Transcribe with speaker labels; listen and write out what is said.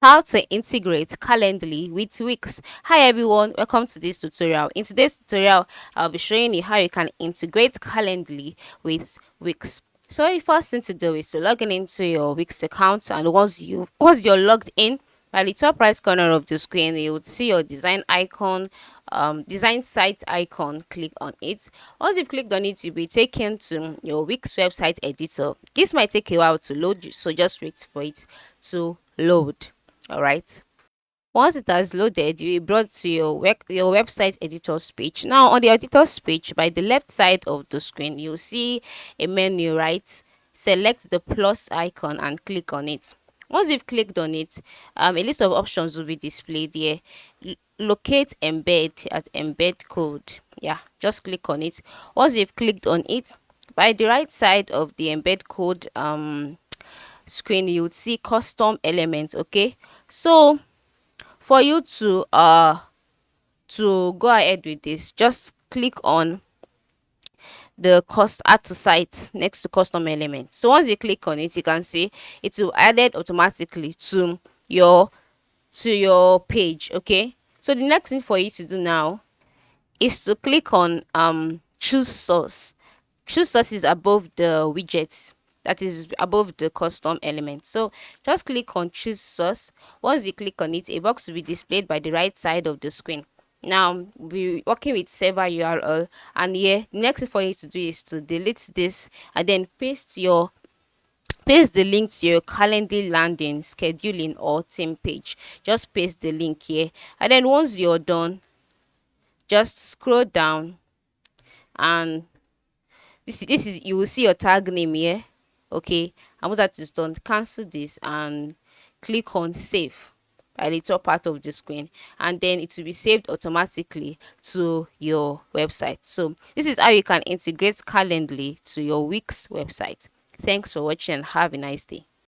Speaker 1: How to integrate Calendly with Wix. Hi everyone, welcome to this tutorial. In today's tutorial, I'll be showing you how you can integrate Calendly with Wix. So the first thing to do is to log in into your Wix account, and once you're logged in, at the top right corner of the screen, you would see your design icon, design site icon. Click on it. Once you've clicked on it, you'll be taken to your Wix website editor. This might take a while to load, so just wait for it to load. All right. Once it has loaded, you will be brought to your website editor's page. Now, on the editor's page, by the left side of the screen, you'll see a menu, right? Select the plus icon and click on it. Once you've clicked on it, a list of options will be displayed here. Locate embed at embed code. Yeah, just click on it. Once you've clicked on it, by the right side of the embed code screen, you would see custom elements. Okay, so for you to go ahead with this, just click on the cost add to site next to custom element. So once you click on it, you can see it will added automatically your to your page. Okay, so the next thing for you to do now is to click on choose source. Choose source is above the widgets, that is above the custom element. So just click on choose source. Once you click on it, a box will be displayed by the right side of the screen. Now we're working with server URL, and here the next thing for you to do is to delete this and then paste the link to your Calendly landing, scheduling, or team page. Just paste the link here, and then once you're done, just scroll down, and this is you will see your tag name here. Okay, and once that is done, cancel this and click on save at the top part of the screen, and then it will be saved automatically to your website. So this is how you can integrate Calendly to your Wix website. Thanks for watching and have a nice day.